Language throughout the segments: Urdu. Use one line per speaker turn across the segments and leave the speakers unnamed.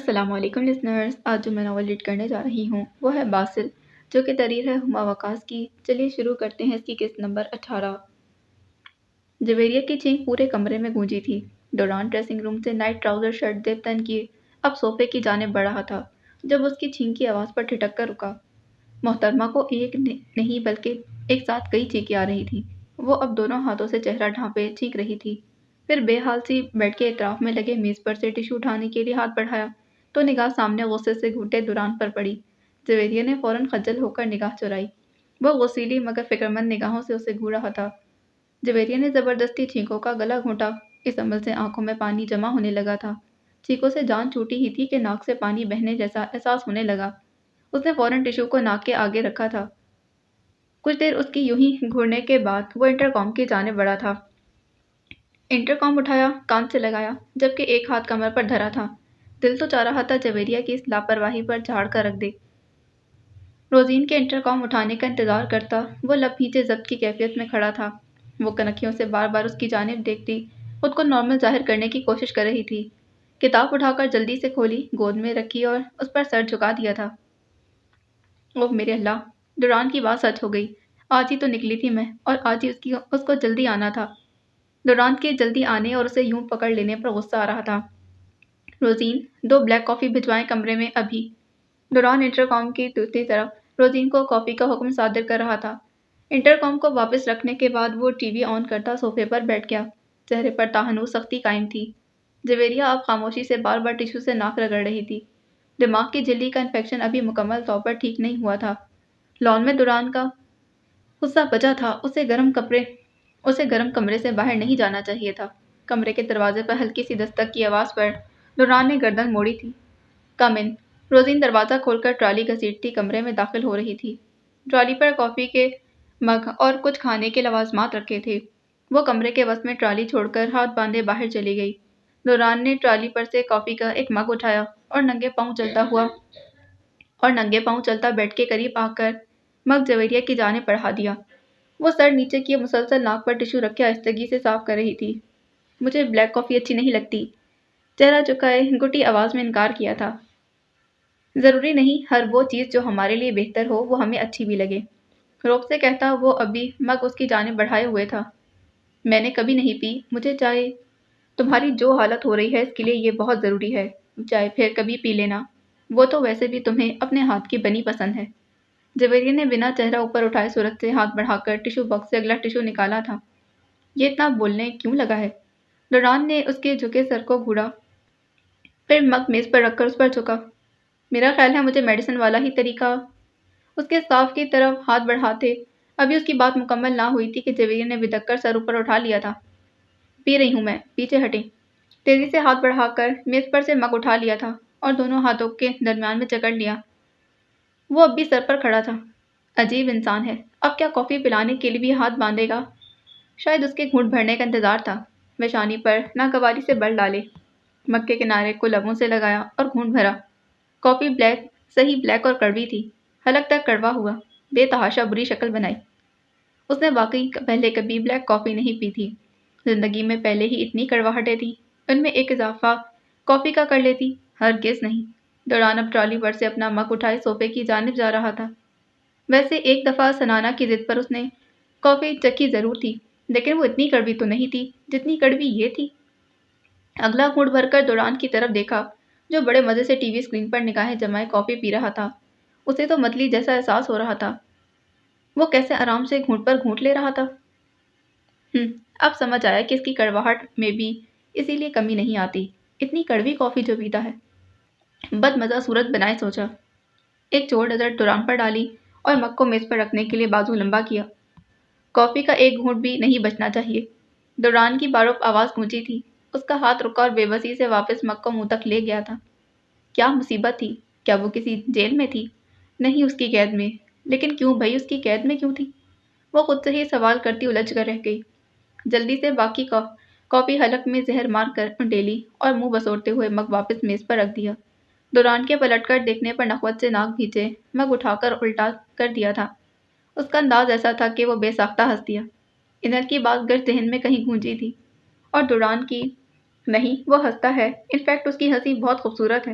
السلام علیکم لسنرز، آج جو میں ناول ریڈ کرنے جا رہی ہوں وہ ہے باسل، جو کہ تحریر ہے ہما وقاص کی۔ چلیے شروع کرتے ہیں اس کی قسط نمبر 18۔ جویریہ کی چینخ پورے کمرے میں گونجی تھی۔ ڈوران ڈریسنگ روم سے نائٹ ٹراؤزر شرٹ زیب تن کیے اب صوفے کی جانب بڑھ رہا تھا جب اس کی چھینک کی آواز پر ٹھٹک کر رکا۔ محترمہ کو ایک نہیں بلکہ ایک ساتھ کئی چینکیں آ رہی تھیں۔ وہ اب دونوں ہاتھوں سے چہرہ ڈھانپے چینک رہی تھی، پھر بے حال سی بیڈ کے اطراف میں لگے میز پر سے ٹشو اٹھانے کے لیے ہاتھ بڑھایا تو نگاہ سامنے غصے سے گھونٹے دوران پر پڑی۔ جویریہ نے فوراً خجل ہو کر نگاہ چرائی۔ وہ غصیلی مگر فکرمند نگاہوں سے اسے گھور رہا تھا۔ جویریہ نے زبردستی چھینکوں کا گلا گھونٹا۔ اس عمل سے آنکھوں میں پانی جمع ہونے لگا تھا۔ چھینکوں سے جان چھوٹی ہی تھی کہ ناک سے پانی بہنے جیسا احساس ہونے لگا۔ اس نے فوراً ٹشو کو ناک کے آگے رکھا تھا۔ کچھ دیر اس کی یوں ہی گھورنے کے بعد وہ انٹرکام کی جانب بڑھا تھا۔ انٹرکام اٹھایا، کان سے لگایا، جبکہ ایک ہاتھ کمر پر دھرا تھا۔ دل تو چاہ رہا تھا جویریہ کی اس لاپرواہی پر جھاڑ کر رکھ دے۔ روزین کے انٹرکام اٹھانے کا انتظار کرتا وہ لب کھینچے ضبط کی کیفیت میں کھڑا تھا۔ وہ کنکھیوں سے بار بار اس کی جانب دیکھتی، خود کو نارمل ظاہر کرنے کی کوشش کر رہی تھی۔ کتاب اٹھا کر جلدی سے کھولی، گود میں رکھی اور اس پر سر جھکا دیا تھا۔ اوہ میرے اللہ! ڈوران کی بات سچ ہو گئی۔ آج ہی تو نکلی تھی میں اور آج ہی اس کو جلدی آنا تھا۔ ڈوران کے جلدی آنے اور اسے یوں پکڑ لینے پر غصہ آ رہا تھا۔ روزین، 2 بلیک کافی بھجوائیں کمرے میں ابھی۔ ڈوران انٹرکام کی دوسری طرف روزین کو کافی کا حکم صادر کر رہا تھا۔ انٹرکام کو واپس رکھنے کے بعد وہ ٹی وی آن کرتا صوفے پر بیٹھ گیا۔ چہرے پر تاہنوز سختی قائم تھی۔ جویریہ اب خاموشی سے بار بار ٹشو سے ناک رگڑ رہی تھی۔ دماغ کی جھلی کا انفیکشن ابھی مکمل طور پر ٹھیک نہیں ہوا تھا۔ لان میں ڈوران کا غصہ بجا تھا۔ اسے گرم کمرے سے باہر نہیں جانا چاہیے تھا۔ کمرے کے دروازے پر ہلکی سی دستک کی آواز پر ڈوران نے گردن موڑی تھی۔ کم ان۔ روزین دروازہ کھول کر ٹرالی گھسیٹتی کمرے میں داخل ہو رہی تھی۔ ٹرالی پر کافی کے مگ اور کچھ کھانے کے لوازمات رکھے تھے۔ وہ کمرے کے وسط میں ٹرالی چھوڑ کر ہاتھ باندھے باہر چلی گئی۔ ڈوران نے ٹرالی پر سے کافی کا ایک مگ اٹھایا اور ننگے پاؤں چلتا بیڈ کے قریب آ کر مگ جویریہ کی جانب بڑھا دیا۔ وہ سر نیچے کیے مسلسل ناک پر ٹشو رکھے آہستگی سے صاف کر رہی تھی۔ مجھے بلیک کافی اچھی نہیں لگتی، چہرہ جھکائے گھٹی آواز میں انکار کیا تھا۔ ضروری نہیں ہر وہ چیز جو ہمارے لیے بہتر ہو وہ ہمیں اچھی بھی لگے، روک سے کہتا وہ ابھی مگ اس کی جانب بڑھائے ہوئے تھا۔ میں نے کبھی نہیں پی، مجھے چائے تمہاری جو حالت ہو رہی ہے اس کے لیے یہ بہت ضروری ہے۔ چائے پھر کبھی پی لینا، وہ تو ویسے بھی تمہیں اپنے ہاتھ کی بنی پسند ہے۔ جویریہ نے بنا چہرہ اوپر اٹھائے صورت سے ہاتھ بڑھا کر ٹشو باکس سے اگلا ٹشو نکالا تھا۔ یہ اتنا بولنے کیوں لگا ہے؟ ڈوران نے اس کے جھکے سر کو گھوڑا، پھر مگ میز پر رکھ کر اس پر جھکا۔ میرا خیال ہے مجھے میڈیسن والا ہی طریقہ۔ اس کے صاف کی طرف ہاتھ بڑھاتے ابھی اس کی بات مکمل نہ ہوئی تھی کہ جویریہ نے بدک کر سر اوپر اٹھا لیا تھا۔ پی رہی ہوں میں، پیچھے ہٹیں۔ تیزی سے ہاتھ بڑھا کر میز پر سے مگ اٹھا لیا تھا اور دونوں ہاتھوں کے درمیان میں جکڑ لیا۔ وہ اب بھی سر پر کھڑا تھا۔ عجیب انسان ہے، اب کیا کافی پلانے کے لیے بھی ہاتھ باندھے گا؟ شاید اس کے گھونٹ بھرنے کا انتظار تھا۔ وہ شانی پر ناگواری سے بل ڈالے، مگ کے کنارے کو لبوں سے لگایا اور گھونٹ بھرا۔ کافی صحیح بلیک اور کڑوی تھی، حلق تک کڑوا ہوا، بے تحاشا بری شکل بنائی۔ اس نے واقعی پہلے کبھی بلیک کافی نہیں پی تھی۔ زندگی میں پہلے ہی اتنی کڑواہٹیں تھیں، ان میں ایک اضافہ کافی کا کر لیتی، ہرگز نہیں۔ ڈوران اب ٹرالی پر سے اپنا مگ اٹھائے صوفے کی جانب جا رہا تھا۔ ویسے ایک دفعہ سنانا کی ضد پر اس نے کافی چکھی ضرور تھی، لیکن وہ اتنی کڑوی تو نہیں تھی جتنی کڑوی یہ تھی۔ اگلا گھونٹ بھر کر ڈوران کی طرف دیکھا جو بڑے مزے سے ٹی وی اسکرین پر نگاہیں جمائے کافی پی رہا تھا۔ اسے تو متلی جیسا احساس ہو رہا تھا۔ وہ کیسے آرام سے گھونٹ پر گھونٹ لے رہا تھا۔ اب سمجھ آیا کہ اس کی کڑواہٹ میں بھی اسی لیے کمی نہیں آتی، اتنی کڑوی کافی جو پیتا ہے۔ بد مزہ صورت بنائے سوچا۔ ایک چور نظر ڈوران پر ڈالی اور مگ کو میز پر رکھنے کے لیے بازو لمبا کیا۔ کافی کا ایک گھونٹ بھی نہیں بچنا چاہیے۔ ڈوران کی باروب آواز گونجی تھی۔ اس کا ہاتھ رکا اور بے بسی سے واپس مگ کو منہ تک لے گیا تھا۔ کیا مصیبت تھی؟ کیا وہ کسی جیل میں تھی؟ نہیں، اس کی قید میں۔ لیکن کیوں بھئی اس کی قید میں کیوں تھی؟ وہ خود سے ہی سوال کرتی الجھ کر رہ گئی۔ جلدی سے باقی کافی حلق میں زہر مار کر انڈیلی اور منہ بسوڑتے ہوئے مگ واپس میز پر رکھ دیا۔ ڈوران کے پلٹ کر دیکھنے پر نخوت سے ناک بھینچے مگ اٹھا کر الٹا کر دیا تھا۔ اس کا انداز ایسا تھا کہ وہ بے ساختہ ہنس دیا۔ انل کی بات گر ذہن میں کہیں گونجی تھی اور ڈوران کی نہیں، وہ ہنستا ہے، ان فیکٹ اس کی ہنسی بہت خوبصورت ہے۔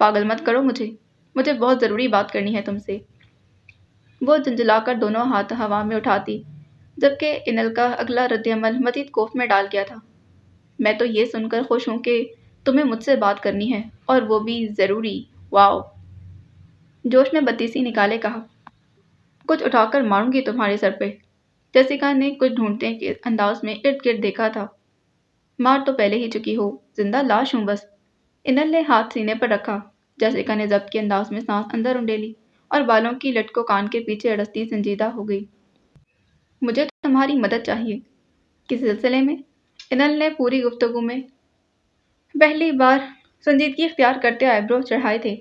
پاگل مت کرو مجھے بہت ضروری بات کرنی ہے تم سے۔ وہ جھنجھلا کر دونوں ہاتھ ہوا میں اٹھاتی، جبکہ انل کا اگلا رد عمل مزید خوف میں ڈال گیا تھا۔ میں تو یہ سن کر خوش ہوں کہ تمہیں مجھ سے بات کرنی ہے، اور وہ بھی ضروری۔ واؤ! جوش میں بتی سی نکالے کہا۔ کچھ اٹھا کر ماروں گی تمہارے سر پہ۔ جیسیکا نے کچھ ڈھونڈتے کے انداز میں ارد گرد دیکھا تھا۔ مار تو پہلے ہی چکی ہو، زندہ لاش ہوں بس۔ انل نے ہاتھ سینے پر رکھا۔ جیسیکا نے ضبط کے انداز میں سانس اندر انڈیلی اور بالوں کی لٹ کو کان کے پیچھے اڑستی سنجیدہ ہو گئی۔ مجھے تمہاری مدد چاہیے۔ کس سلسلے میں؟ انل نے پوری گفتگو میں پہلی بار سنجیدگی اختیار کرتے آئیبرو چڑھائے تھے۔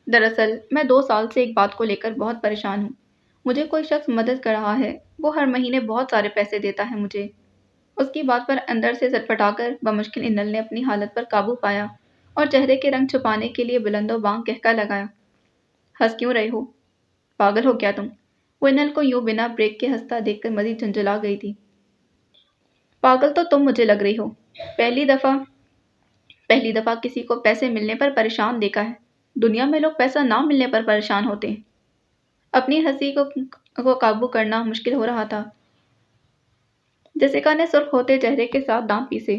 دراصل میں 2 سال سے ایک بات کو لے کر بہت پریشان ہوں۔ مجھے کوئی شخص مدد کر رہا ہے، وہ ہر مہینے بہت سارے پیسے دیتا ہے مجھے۔ اس کی بات پر اندر سے سٹپٹا کر بمشکل انل نے اپنی حالت پر قابو پایا اور چہرے کے رنگ چھپانے کے لیے بلند و بانگ کہکا لگایا۔ ہنس کیوں رہے ہو؟ پاگل ہو کیا تم؟ وہ انل کو یوں بنا بریک کے ہنستا دیکھ کر مزید جھنجھلا گئی تھی۔ پاگل تو تم مجھے لگ رہی ہو۔ پہلی دفعہ کسی کو پیسے ملنے پر پریشان دیکھا ہے۔ دنیا میں لوگ پیسہ نہ ملنے پر پریشان ہوتے ہیں۔ اپنی ہنسی کو قابو کرنا مشکل ہو رہا تھا۔ جیسیکا نے سرخ ہوتے چہرے کے ساتھ دانت پیسے۔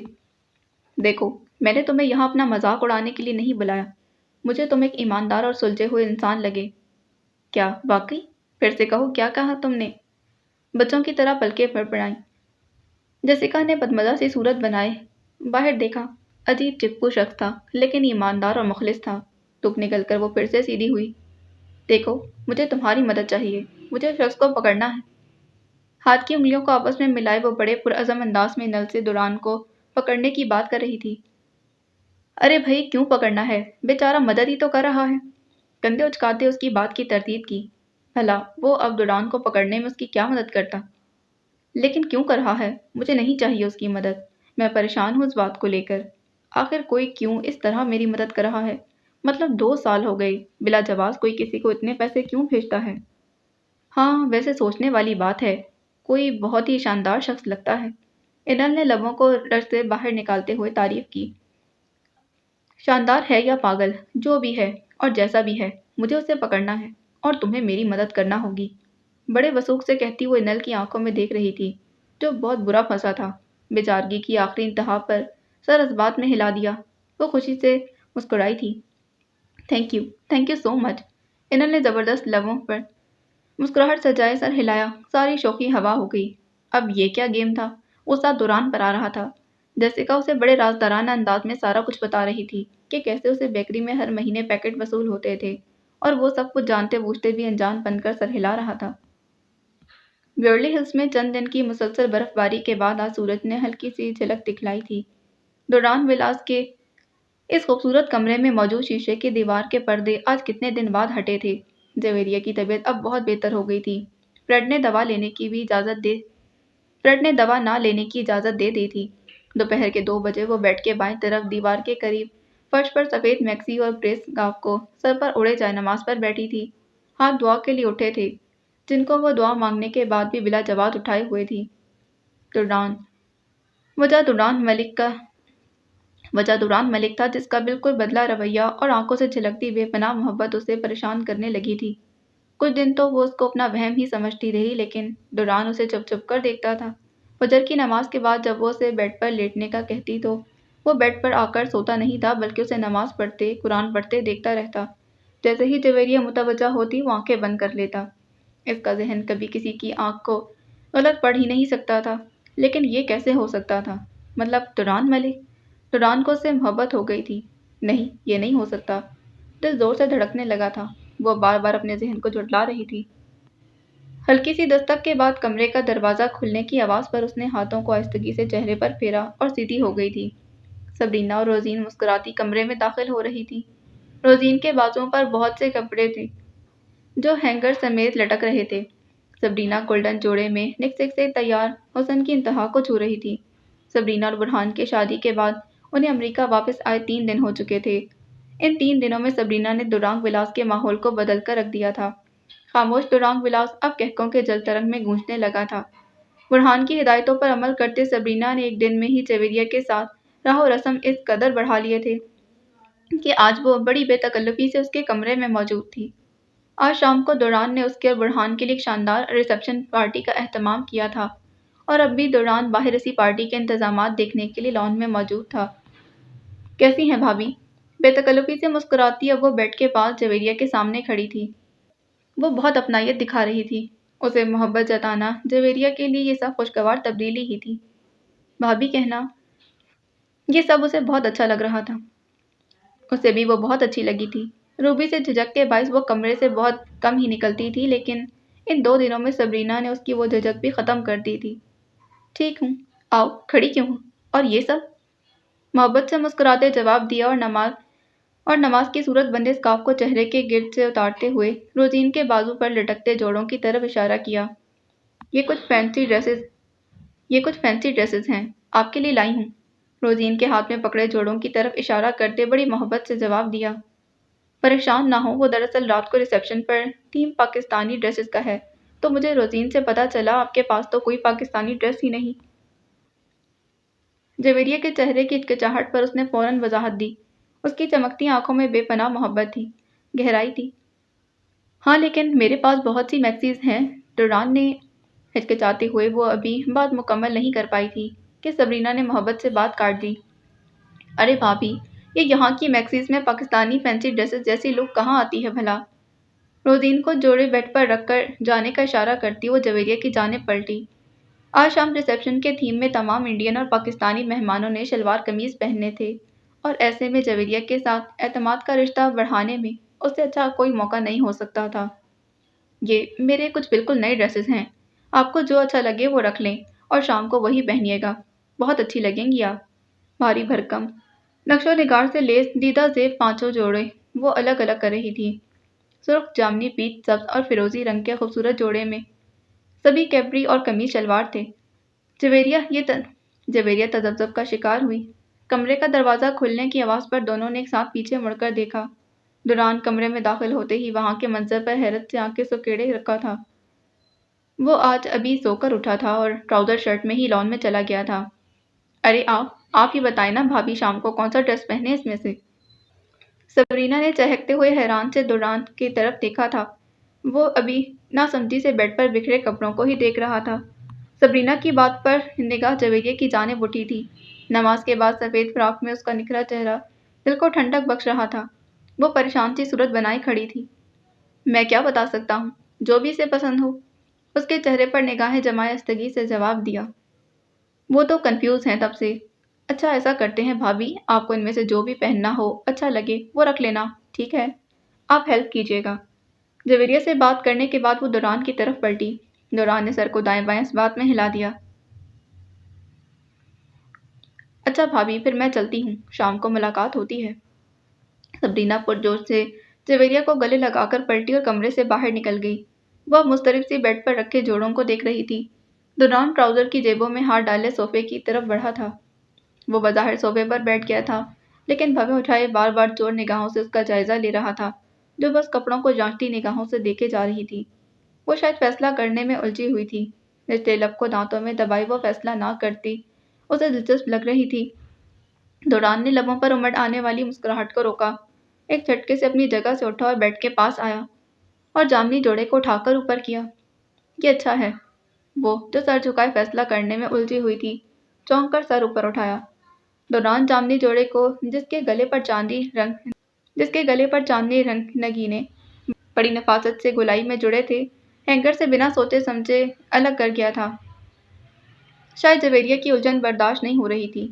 دیکھو، میں نے تمہیں یہاں اپنا مذاق اڑانے کے لیے نہیں بلایا۔ مجھے تم ایک ایماندار اور سلجھے ہوئے انسان لگے۔ کیا واقعی؟ پھر سے کہو، کیا کہا تم نے؟ بچوں کی طرح پلکیں پڑپڑائیں۔ جیسیکا نے بدمزہ سی صورت بنائے باہر دیکھا۔ عجیب چپکو شخص تھا، لیکن ایماندار اور مخلص تھا۔ تک نکل کر وہ پھر سے سیدھی ہوئی۔ دیکھو، مجھے تمہاری مدد چاہیے۔ مجھے شخص کو پکڑنا ہے۔ ہاتھ کی انگلیوں کو آپس میں ملائے وہ بڑے پرعزم انداز میں نل سے دوران کو پکڑنے کی بات کر رہی تھی۔ ارے بھائی، کیوں پکڑنا ہے؟ بیچارہ مدد ہی تو کر رہا ہے۔ کندھے اچکاتے اس کی بات کی تردید کی۔ بھلا وہ اب دوران کو پکڑنے میں اس کی کیا مدد کرتا؟ لیکن کیوں کر رہا ہے؟ مجھے نہیں چاہیے اس کی مدد۔ میں پریشان ہوں اس بات کو لے کر۔ آخر کوئی کیوں اس طرح میری مدد کر رہا ہے؟ مطلب 2 سال ہو گئے، بلا جواز کوئی کسی کو اتنے پیسے کیوں بھیجتا ہے؟ ہاں، ویسے سوچنے والی بات ہے۔ کوئی بہت ہی شاندار شخص لگتا ہے۔ انل نے لبوں کو رش سے باہر نکالتے ہوئے تعریف کی۔ شاندار ہے یا پاگل، جو بھی ہے اور جیسا بھی ہے، مجھے اسے پکڑنا ہے اور تمہیں میری مدد کرنا ہوگی۔ بڑے وثوق سے کہتی وہ انل کی آنکھوں میں دیکھ رہی تھی، جو بہت برا پھنسا تھا۔ بیچارگی کی آخری انتہا پر سر اس بات میں ہلا دیا۔ وہ خوشی سے مسکرائی تھی۔ تھینک یو سو مچ۔ انل نے زبردست لبوں پر مسکراہٹ سجائے سر ہلایا۔ ساری شوخی ہوا ہو گئی۔ اب یہ کیا گیم تھا؟ وہ ساتھ دوران پر آ رہا تھا۔ جیسیکا اسے بڑے رازدارانہ انداز میں سارا کچھ بتا رہی تھی کہ کیسے اسے بیکری میں ہر مہینے پیکٹ وصول ہوتے تھے، اور وہ سب کچھ جانتے بوجھتے بھی انجان بن کر سر ہلا رہا تھا۔ بیورلی ہلز میں چند دن کی مسلسل برف باری کے بعد آج سورج نے ہلکی سی جھلک دکھلائی تھی۔ دوران ولاس کے اس خوبصورت کمرے میں موجود شیشے کی دیوار کے پردے آج کتنے دن بعد ہٹے تھے۔ زیوریا کی طبیعت اب بہت بہتر ہو گئی تھی۔ فریڈ نے دوا نہ لینے کی اجازت دے دی تھی۔ دوپہر کے 2 بجے وہ بیڈ کے بائیں طرف دیوار کے قریب فرش پر سفید میکسی اور پریس گاف کو سر پر اوڑھے جائے نماز پر بیٹھی تھی۔ ہاتھ دعا کے لیے اٹھے تھے، جن کو وہ دعا مانگنے کے بعد بھی بلا جواب اٹھائے ہوئے تھی۔ وجہ دوران ملک تھا، جس کا بالکل بدلا رویہ اور آنکھوں سے جھلکتی بے پناہ محبت اسے پریشان کرنے لگی تھی۔ کچھ دن تو وہ اس کو اپنا وہم ہی سمجھتی رہی، لیکن دوران اسے چھپ چھپ کر دیکھتا تھا۔ فجر کی نماز کے بعد جب وہ اسے بیڈ پر لیٹنے کا کہتی تو وہ بیڈ پر آ کر سوتا نہیں تھا، بلکہ اسے نماز پڑھتے، قرآن پڑھتے دیکھتا رہتا۔ جیسے ہی زیوریا متوجہ ہوتی، وہ آنکھیں بند کر لیتا۔ اس کا ذہن کبھی کسی کی آنکھ کو غلط پڑھ ہی نہیں سکتا تھا، لیکن یہ کیسے ہو سکتا تھا؟ مطلب دوران کو اس سے محبت ہو گئی تھی۔ نہیں، یہ نہیں ہو سکتا۔ دل زور سے دھڑکنے لگا تھا۔ وہ بار بار اپنے ذہن کو جھٹلا رہی تھی۔ ہلکی سی دستک کے بعد کمرے کا دروازہ کھلنے کی آواز پر اس نے ہاتھوں کو آہستگی سے چہرے پر پھیرا اور سیدھی ہو گئی تھی۔ سبرینا اور روزین مسکراتی کمرے میں داخل ہو رہی تھی۔ روزین کے بازوؤں پر بہت سے کپڑے تھے جو ہینگر سمیت لٹک رہے تھے۔ سبرینا گولڈن جوڑے میں نکسک سے تیار حسن کی انتہا کو چھو رہی تھی۔ سبرینا اور برہان کی شادی کے بعد انہیں امریکہ واپس آئے 3 دن ہو چکے تھے۔ ان 3 دنوں میں سبرینا نے دورانگ ولاس کے ماحول کو بدل کر رکھ دیا تھا۔ خاموش دورانگ ولاس اب کہکوں کے جل ترنگ میں گونجنے لگا تھا۔ برہان کی ہدایتوں پر عمل کرتے سبرینا نے ایک دن میں ہی زیوریا کے ساتھ راہ و رسم اس قدر بڑھا لیے تھے کہ آج وہ بڑی بے تکلفی سے اس کے کمرے میں موجود تھی۔ آج شام کو دوران نے اس کے اور برہان کے لیے ایک شاندار ریسیپشن پارٹی کا اہتمام کیا تھا اور اب بھی دوران باہر اسی پارٹی کے انتظامات دیکھنے کے لیے لان میں موجود تھا۔ کیسی ہیں بھابھی؟ بے تکلفی سے مسکراتی اب وہ بیڈ کے پاس جویریہ کے سامنے کھڑی تھی۔ وہ بہت اپنائیت دکھا رہی تھی۔ اسے محبت جتانا جویریہ کے لیے یہ سب خوشگوار تبدیلی ہی تھی۔ بھابھی کہنا، یہ سب اسے بہت اچھا لگ رہا تھا۔ اسے بھی وہ بہت اچھی لگی تھی۔ روبی سے جھجک کے باعث وہ کمرے سے بہت کم ہی نکلتی تھی، لیکن ان 2 دنوں میں سبرینا نے اس کی وہ جھجک بھی ختم کر دی تھی۔ ٹھیک ہوں، آؤ، کھڑی کیوں ہوں؟ اور یہ سب؟ محبت سے مسکراتے جواب دیا اور نماز کی صورت بندے اسکارف کو چہرے کے گرد سے اتارتے ہوئے روزین کے بازو پر لٹکتے جوڑوں کی طرف اشارہ کیا۔ یہ کچھ فینسی ڈریسز ہیں، آپ کے لیے لائی ہوں۔ روزین کے ہاتھ میں پکڑے جوڑوں کی طرف اشارہ کرتے بڑی محبت سے جواب دیا۔ پریشان نہ ہو، وہ دراصل رات کو ریسیپشن پر تھیم پاکستانی ڈریسز کا ہے، تو مجھے روزین سے پتہ چلا آپ کے پاس تو کوئی پاکستانی ڈریس ہی نہیں۔ جویریہ کے چہرے کی ہچکچاہٹ پر اس نے فوراً وضاحت دی۔ اس کی چمکتی آنکھوں میں بے پناہ محبت تھی، گہرائی تھی۔ ہاں، لیکن میرے پاس بہت سی میکسیز ہیں۔ ڈوران نے ہچکچاتے ہوئے، وہ ابھی بات مکمل نہیں کر پائی تھی کہ سبرینا نے محبت سے بات کاٹ دی۔ ارے بھابھی، یہ یہاں کی میکسیز میں پاکستانی فینسی ڈریسز جیسی لک کہاں آتی ہے بھلا؟ روزین کو جوڑے بیڈ پر رکھ کر جانے کا اشارہ کرتی وہ جویریہ کی جانب پلٹی۔ آج شام ریسیپشن کے تھیم میں تمام انڈین اور پاکستانی مہمانوں نے شلوار قمیض پہنے تھے، اور ایسے میں جویریہ کے ساتھ اعتماد کا رشتہ بڑھانے میں اس سے اچھا کوئی موقع نہیں ہو سکتا تھا۔ یہ میرے کچھ بالکل نئے ڈریسز ہیں، آپ کو جو اچھا لگے وہ رکھ لیں اور شام کو وہی پہنیے گا، بہت اچھی لگیں گی آپ۔ بھاری بھرکم نقش و نگار سے لیس دیدہ زیب 5 جوڑے وہ الگ الگ کر رہی تھی۔ سرخ، جامنی، پیچ، سبز اور فیروزی رنگ کے خوبصورت جوڑے میں سبھی کیپری اور قمیض شلوار تھے۔ جویریہ تذبذب کا شکار ہوئی۔ کمرے کا دروازہ کھلنے کی آواز پر دونوں نے ایک ساتھ پیچھے مڑ کر دیکھا۔ دوران کمرے میں داخل ہوتے ہی وہاں کے منظر پر حیرت سے آنکھیں سکیڑے رکھا تھا۔ وہ آج ابھی سو کر اٹھا تھا اور ٹراؤزر شرٹ میں ہی لان میں چلا گیا تھا۔ ارے آپ ہی بتائیں نا بھابھی، شام کو کون سا ڈریس پہنے اس میں سے؟ سبرینا نے چہکتے ہوئے حیران سے دوران کی طرف دیکھا تھا۔ وہ ابھی ناسمجھی سے بیڈ پر بکھرے کپڑوں کو ہی دیکھ رہا تھا۔ سبرینا کی بات پر نگاہ جویریہ کی جانب اٹھی تھی۔ نماز کے بعد سفید فراق میں اس کا نکھرا چہرہ دل کو ٹھنڈک بخش رہا تھا۔ وہ پریشان سی صورت بنائے کھڑی تھی۔ میں کیا بتا سکتا ہوں، جو بھی اسے پسند ہو، اس کے چہرے پر نگاہیں جمائے استگی سے جواب دیا۔ وہ تو کنفیوز ہیں تب سے۔ اچھا، ایسا کرتے ہیں بھابھی، آپ کو ان میں سے جو بھی پہننا ہو، اچھا لگے وہ رکھ لینا، ٹھیک ہے؟ آپ ہیلپ کیجیے گا۔ جویریہ سے بات کرنے کے بعد وہ دوران کی طرف پلٹی۔ دوران نے سر کو دائیں بائیں اس بات میں ہلا دیا۔ اچھا بھابھی، پھر میں چلتی ہوں، شام کو ملاقات ہوتی ہے۔ سبرینا پرجوش سے جویریہ کو گلے لگا کر پلٹی اور کمرے سے باہر نکل گئی۔ وہ اب مضطرب سی بیڈ پر رکھے جوڑوں کو دیکھ رہی تھی۔ دوران ٹراؤزر کی جیبوں میں ہاتھ ڈالے صوفے کی طرف بڑھا تھا۔ وہ بظاہر صوفے پر بیٹھ گیا تھا، لیکن بھویں اٹھائے بار بار چور نگاہوں سے اس کا جائزہ لے رہا تھا، جو بس کپڑوں کو جانچتی نگاہوں سے دیکھے جا رہی تھی۔ وہ شاید فیصلہ کرنے میں الجھی ہوئی تھی۔ رشتے لب کو دانتوں میں دبائے وہ فیصلہ نہ کرتی اسے دلچسپ لگ رہی تھی۔ دوران نے لبوں پر امڑ آنے والی مسکراہٹ کو روکا، ایک جھٹکے سے اپنی جگہ سے اٹھا اور بیڈ کے پاس آیا اور جامنی جوڑے کو اٹھا کر اوپر کیا۔ یہ اچھا ہے۔ وہ جو سر جھکائے فیصلہ کرنے میں الجھی ہوئی تھی، چونک کر سر اوپر اٹھایا۔ دوران جامنی جوڑے کو جس کے گلے پر چاندنی رنگ نگینے بڑی نفاست سے گولائی میں جڑے تھے، ہینگر سے بنا سوچے سمجھے الگ کر گیا تھا۔ شاید جویریہ کی الجھن برداشت نہیں ہو رہی تھی۔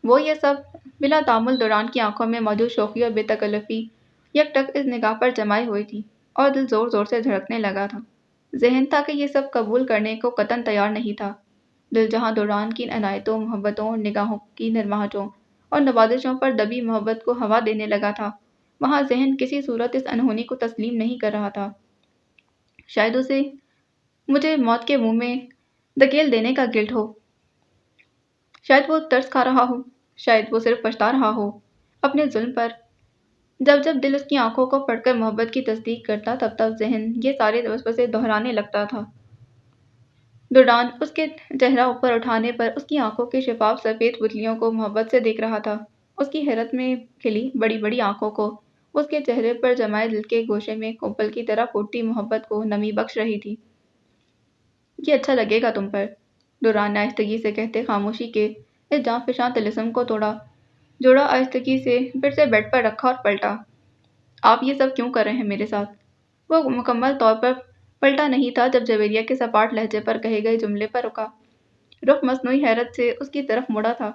وہ یہ سب بلا تعامل دوران کی آنکھوں میں موجود شوخی اور بے تکلفی یک ٹک اس نگاہ پر جمائے ہوئی تھی، اور دل زور زور سے دھڑکنے لگا تھا۔ ذہن تھا کہ یہ سب قبول کرنے کو قطعاً تیار نہیں تھا۔ دل جہاں دوران کی عنایتوں، محبتوں، نگاہوں کی نرماہٹوں اور نوازشوں پر دبی محبت کو ہوا دینے لگا تھا، وہاں ذہن کسی صورت اس انہونی کو تسلیم نہیں کر رہا تھا۔ شاید اسے مجھے موت کے منہ میں دھکیل دینے کا گلٹ ہو، شاید وہ ترس کھا رہا ہو، شاید وہ صرف پچھتا رہا ہو اپنے ظلم پر۔ جب دل اس کی آنکھوں کو پڑھ کر محبت کی تصدیق کرتا، تب ذہن یہ سارے وسوسے دہرانے لگتا تھا۔ دوران اس کے چہرہ اوپر اٹھانے پر اس کی آنکھوں کی شفاف سفید پتلیوں کو محبت سے دیکھ رہا تھا۔ اس کی حیرت میں کھلی بڑی بڑی آنکھوں کو اس کے چہرے پر جمائے دل کے گوشے میں کوپل کی طرح پھوٹتی محبت کو نمی بخش رہی تھی۔ یہ اچھا لگے گا تم پر، دوران نے آہستگی سے کہتے خاموشی کے اس جاں فشاں طلسم کو توڑا۔ جوڑا آہستگی سے پھر سے بیڈ پر رکھا اور پلٹا۔ آپ یہ سب کیوں کر رہے ہیں میرے ساتھ؟ وہ مکمل طور پر پلٹا نہیں تھا جب جویریہ کے سپاٹ لہجے پر کہے گئے جملے پر رکا۔ رخ مصنوعی حیرت سے اس کی طرف مڑا تھا،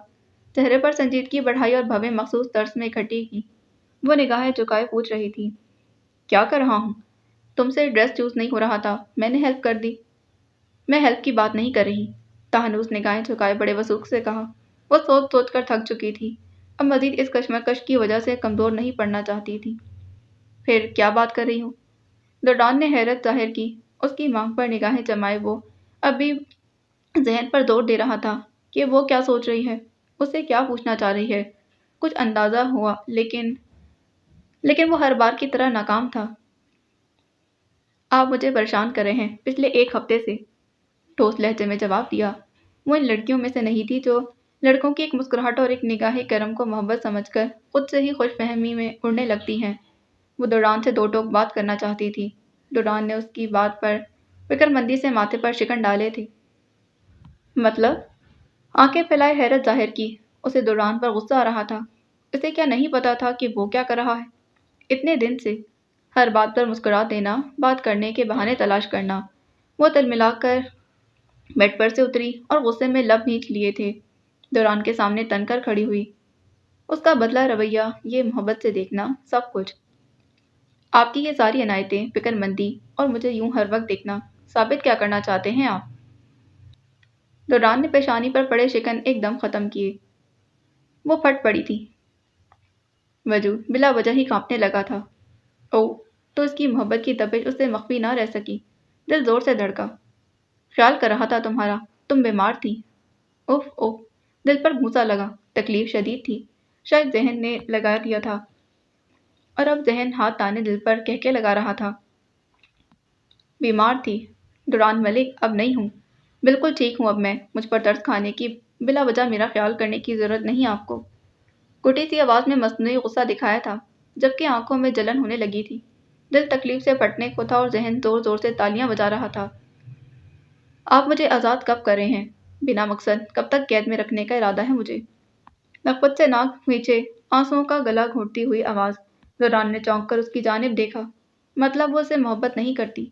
چہرے پر سنجیدگی بڑھائی اور بھویں مخصوص طرز میں اکٹھی کی۔ وہ نگاہیں جھکائے پوچھ رہی تھی، کیا کر رہا ہوں؟ تم سے ڈریس چوز نہیں ہو رہا تھا، میں نے ہیلپ کر دی۔ میں ہیلپ کی بات نہیں کر رہی، تہانوس نگاہیں جھکائے بڑے وثوق سے کہا۔ وہ سوچ سوچ کر تھک چکی تھی، اب مزید اس کشمکش کی وجہ سے کمزور نہیں پڑنا چاہتی تھی۔ پھر کیا بات کر رہی ہوں؟ دوڈان نے حیرت ظاہر کی۔ اس کی مانگ پر نگاہیں جمائے وہ اب بھی ذہن پر زور دے رہا تھا کہ وہ کیا سوچ رہی ہے، اس سے کیا پوچھنا چاہ رہی ہے۔ کچھ اندازہ ہوا لیکن وہ ہر بار کی طرح ناکام تھا۔ آپ مجھے پریشان کر رہے ہیں پچھلے 1 ہفتے سے، ٹھوس لہجے میں جواب دیا۔ وہ ان لڑکیوں میں سے نہیں تھی جو لڑکوں کی ایک مسکراہٹ اور ایک نگاہ کرم کو محبت سمجھ کر خود سے ہی خوش فہمی میں اڑنے لگتی ہیں۔ وہ دوڈان سے 2 ٹوک بات کرنا چاہتی تھی۔ دوڈان نے اس کی بات پر فکر مندی سے ماتھے پر شکن ڈالے تھے۔ مطلب؟ آنکھیں پھیلائے حیرت ظاہر کی۔ اسے دوڈان پر غصہ آ رہا تھا۔ اسے کیا نہیں پتا تھا کہ وہ کیا کر رہا ہے؟ اتنے دن سے ہر بات پر مسکرا دینا، بات کرنے کے بہانے تلاش کرنا۔ وہ تلملا کر بیڈ پر سے اتری اور غصے میں لب بھینچ لیے تھے۔ دوڈان کے سامنے تن کر کھڑی ہوئی۔ اس کا بدلہ رویہ، یہ محبت سے دیکھنا، سب کچھ۔ آپ کی یہ ساری عنایتیں، فکر مندی اور مجھے یوں ہر وقت دیکھنا، ثابت کیا کرنا چاہتے ہیں آپ؟ دوڈان نے پیشانی پر پڑے شکن ایک دم ختم کیے۔ وہ پھٹ پڑی تھی۔ وجود بلا وجہ ہی کانپنے لگا تھا۔ اوہ! تو اس کی محبت کی تپش اس سے مخفی نہ رہ سکی۔ دل زور سے دھڑکا۔ خیال کر رہا تھا تمہارا، تم بیمار تھی۔ اف اوہ! دل پر گھونسا لگا۔ تکلیف شدید تھی، شاید ذہن نے لگا دیا تھا، اور اب ذہن ہاتھ تانے دل پر کہکے لگا رہا تھا۔ بیمار تھی؟ دوڈان ملک، اب نہیں ہوں۔ بالکل ٹھیک ہوں اب میں، مجھ پر ترس کھانے کی، بلا وجہ میرا خیال کرنے کی ضرورت نہیں آپ کو۔ گھٹی سی آواز میں مصنوعی غصہ دکھایا تھا، جبکہ آنکھوں میں جلن ہونے لگی تھی۔ دل تکلیف سے پھٹنے کو تھا اور ذہن زور زور سے تالیاں بجا رہا تھا۔ آپ مجھے آزاد کب کر رہے ہیں؟ بنا مقصد کب تک قید میں رکھنے کا ارادہ ہے مجھے؟ لکھپت سے ناک کھینچے آنسوؤں کا گلا گھونٹتی ہوئی آواز۔ دوڈان نے چونک کر اس کی جانب دیکھا۔ مطلب وہ اسے محبت نہیں کرتی؟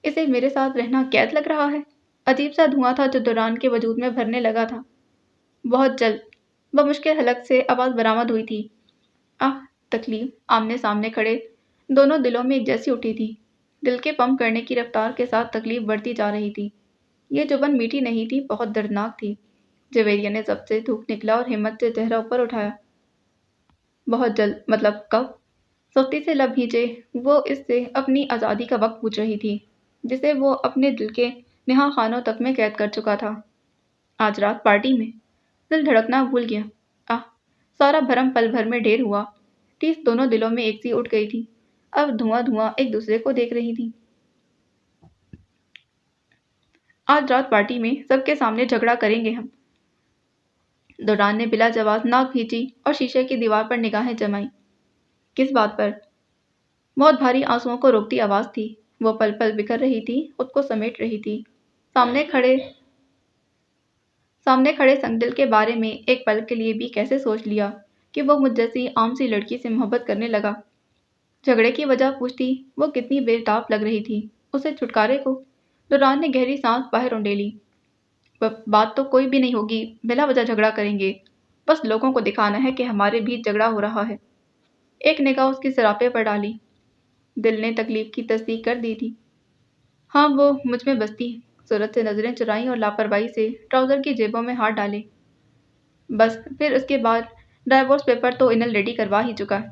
اسے میرے ساتھ رہنا قید لگ رہا ہے؟ عجیب سا دھواں تھا جو دوڈان کے وجود میں بھرنے لگا تھا۔ بہت جلد بمشکل حلق سے آواز برآمد ہوئی تھی۔ آہ! تکلیف آمنے سامنے کھڑے دونوں دلوں میں ایک جیسی اٹھی تھی۔ دل کے پمپ کرنے کی رفتار کے ساتھ تکلیف بڑھتی جا رہی تھی۔ یہ چبھن میٹھی نہیں تھی، بہت دردناک تھی۔ جویریہ نے ضبط سے تھوک نکلا اور ہمت سے چہرہ اوپر اٹھایا۔ بہت جلد مطلب کب؟ سختی سے لب بھینچے وہ اس سے اپنی آزادی کا وقت پوچھ رہی تھی، جسے وہ اپنے دل کے نہا خانوں تک میں قید کر چکا تھا۔ آج رات پارٹی میں؟ دل دھڑکنا بھول گیا۔ آہ! سارا بھرم پل بھر میں ڈھیر ہوا۔ ٹیس دونوں دلوں میں ایک سی اٹھ گئی تھی، اب دھواں دھواں ایک دوسرے کو دیکھ رہی تھی۔ آج رات پارٹی میں سب کے سامنے جھگڑا کریں گے ہم۔ دوڈان نے بلا جواز ناک کھینچی اور شیشے کی دیوار پر نگاہیں جمائیں۔ کس بات پر؟ بہت بھاری آنسوؤں کو روکتی آواز تھی۔ وہ پل پل بکھر رہی تھی، خود کو سمیٹ رہی تھی۔ سامنے کھڑے سنگ دل کے بارے میں ایک پل کے لیے بھی کیسے سوچ لیا کہ وہ مجھ جیسی عام سی لڑکی سے محبت کرنے لگا؟ جھگڑے کی وجہ پوچھتی وہ کتنی بے تاب لگ رہی تھی اسے چھٹکارے کو۔ دوڈان نے گہری سانس باہر اونڈیلی۔ بات تو کوئی بھی نہیں ہوگی، بلا وجہ جھگڑا کریں گے، بس لوگوں کو دکھانا ہے کہ ہمارے بیچ جھگڑا ہو رہا ہے۔ ایک نگاہ اس کی سراپے پر ڈالی۔ دل نے تکلیف کی تصدیق کر دی تھی۔ ہاں وہ مجھ میں بستی۔ صورت سے نظریں چرائیں اور لاپرواہی سے ٹراؤزر کی جیبوں میں ہاتھ ڈالے۔ بس پھر اس کے بعد ڈائیورس پیپر تو انل ریڈی کروا ہی چکا ہے۔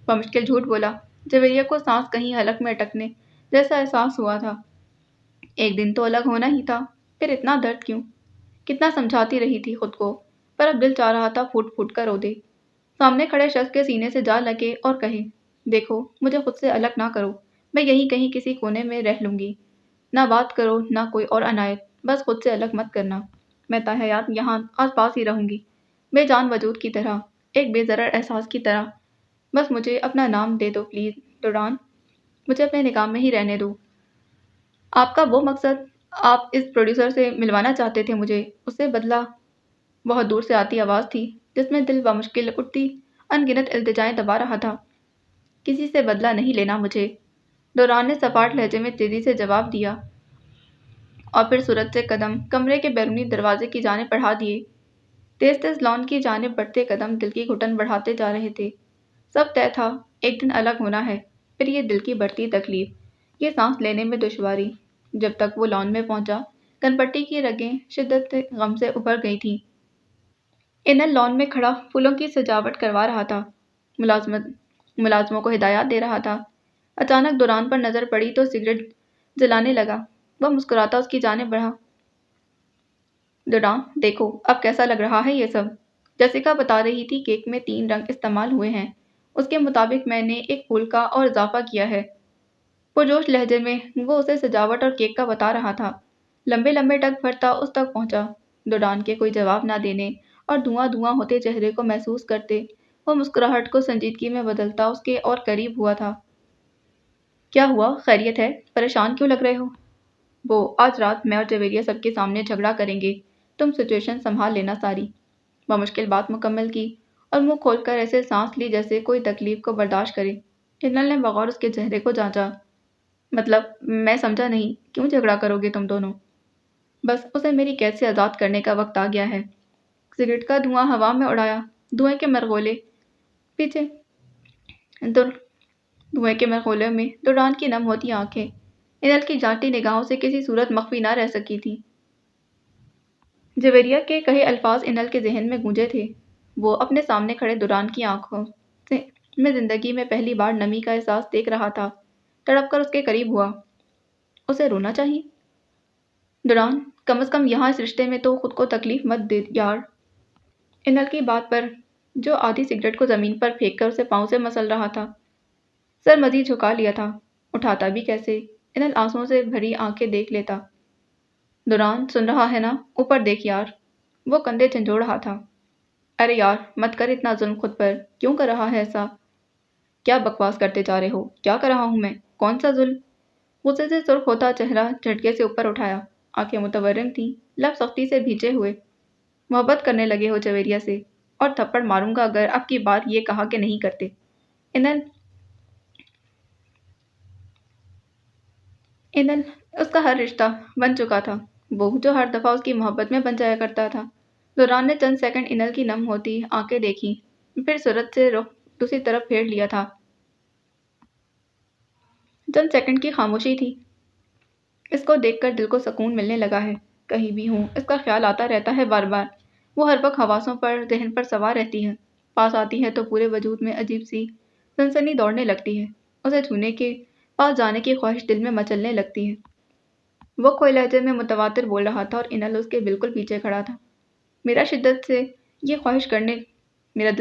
بمشکل جھوٹ بولا۔ جویریہ کو سانس کہیں حلق میں اٹکنے جیسا احساس ہوا تھا۔ ایک دن تو الگ ہونا ہی تھا، پھر اتنا درد کیوں؟ کتنا سمجھاتی رہی تھی خود کو، پر اب دل چاہ رہا تھا پھوٹ پھوٹ کر رو دے۔ سامنے کھڑے شخص کے سینے سے جا لگے اور کہے، دیکھو مجھے خود سے الگ نہ کرو، میں یہیں کہیں کسی کونے میں رہ لوں گی۔ نہ بات کرو، نہ کوئی اور عنایت، بس خود سے الگ مت کرنا۔ میں تا حیات یہاں آس پاس ہی رہوں گی، بے جان وجود کی طرح۔ ایک بے ضرر احساس کی طرح۔ بس مجھے اپنا نام دے دو پلیز ڈوران، مجھے اپنے نکام میں ہی رہنے دو۔ آپ کا وہ مقصد، آپ اس پروڈیوسر سے ملوانا چاہتے تھے مجھے، اس سے بدلہ۔ بہت دور سے آتی آواز تھی جس میں دل بمشکل اٹھتی ان گنت التجائیں دبا رہا تھا۔ کسی سے بدلہ نہیں لینا مجھے، ڈوران نے سپاٹ لہجے میں تیزی سے جواب دیا، اور پھر صورت سے قدم کمرے کے بیرونی دروازے کی جانب بڑھا دیے۔ تیز تیز لان کی جانب بڑھتے قدم دل کی گھٹن بڑھاتے جا رہے تھے۔ سب طے تھا، ایک دن الگ ہونا ہے، پھر یہ دل کی بڑھتی تکلیف، یہ سانس لینے میں دشواری۔ جب تک وہ لان میں پہنچا، کنپٹی کی رگیں شدت غم سے ابھر گئی تھیں۔ انل لان میں کھڑا پھولوں کی سجاوٹ کروا رہا تھا، ملازموں کو ہدایات دے رہا تھا۔ اچانک ڈوران پر نظر پڑی تو سگریٹ جلانے لگا۔ وہ مسکراتا اس کی جانب بڑھا۔ ڈوران دیکھو اب کیسا لگ رہا ہے یہ سب۔ جیسیکا بتا رہی تھی کیک میں 3 رنگ استعمال ہوئے ہیں، اس کے مطابق میں نے ایک پھول کا اور اضافہ کیا ہے۔ پرجوش لہجے میں وہ اسے سجاوٹ اور کیک کا بتا رہا تھا۔ لمبے لمبے ٹک بھرتا اس تک پہنچا۔ ڈوران کے کوئی جواب نہ دینے اور دھواں دھواں ہوتے چہرے کو محسوس کرتے وہ مسکراہٹ کو سنجیدگی میں بدلتا اس کے اور قریب ہوا تھا۔ کیا ہوا، خیریت ہے؟ پریشان کیوں لگ رہے ہو؟ وہ آج رات میں اور جویریہ سب کے سامنے جھگڑا کریں گے، تم سچویشن سنبھال لینا ساری۔ بمشکل بات مکمل کی اور منہ کھول کر ایسے سانس لی جیسے کوئی تکلیف کو برداشت کرے۔ انل نے بغور اس کے چہرے کو جانچا۔ مطلب میں سمجھا نہیں، کیوں جھگڑا کرو گے تم دونوں؟ بس اسے میری قید سے آزاد کرنے کا وقت آ گیا ہے۔ سگریٹ کا دھواں ہوا میں اڑایا، دھوئیں کے مرغولے پیچھے دھوئیں کے مرغولے میں ڈوران کی نم ہوتی آنکھیں انل کی جانتی نگاہوں سے کسی صورت مخفی نہ رہ سکی تھی۔ جویریہ کے کہے الفاظ انل کے ذہن میں گونجے تھے۔ وہ اپنے سامنے کھڑے ڈوران کی آنکھوں میں زندگی میں پہلی بار نمی کا احساس دیکھ رہا تھا۔ تڑپ کر اس کے قریب ہوا۔ اسے رونا چاہیے؟ ڈوران کم از کم یہاں اس رشتے میں تو خود کو تکلیف مت دے یار۔ انل کی بات پر جو آدھی سگریٹ کو زمین پر پھینک کر اسے پاؤں سے مسل رہا تھا۔ سر مزید جھکا لیا تھا، اٹھاتا بھی کیسے؟ انل آنسوؤں سے بھری آنکھیں دیکھ لیتا۔ ڈوران سن رہا ہے نا؟ اوپر دیکھ یار۔ وہ کندھے جھنجھوڑ رہا تھا۔ ارے یار مت کر اتنا ظلم خود پر، کیوں کر رہا ہے ایسا؟ کیا بکواس کرتے جا رہے ہو؟ کیا کر رہا ہوں میں؟ کون سا ظلم؟ غصے سے سرخ ہوتا چہرہ جھٹکے سے اوپر اٹھایا، آنکھیں متورم تھیں، لب سختی سے بھیجے ہوئے۔ محبت کرنے لگے ہو جویریہ سے، اور تھپڑ ماروں گا اگر اب کی بار یہ کہا کہ نہیں کرتے۔ انل اس کا ہر رشتہ بن چکا تھا، وہ جو ہر دفعہ اس کی محبت میں بن جایا کرتا تھا۔ ڈوران نے چند سیکنڈ انل کی نم ہوتی آنکھیں دیکھی، پھر صورت سے رخ دوسری طرف پھیر لیا تھا۔ چند سیکنڈ کی خاموشی تھی۔ اس کو دیکھ کر دل کو سکون ملنے لگا ہے۔ کہیں بھی ہوں اس کا خیال آتا رہتا ہے بار بار۔ وہ ہر وقت حواسوں پر، ذہن پر سوار رہتی ہے۔ پاس آتی ہے تو پورے وجود میں عجیب سی سنسنی دوڑنے لگتی ہے۔ اسے چھونے کے، پاس جانے کی خواہش دل میں مچلنے لگتی ہے۔ وہ کھوئے لہجے میں متواتر بول رہا تھا اور انل اس کے بالکل پیچھے کھڑا تھا۔ میرا دل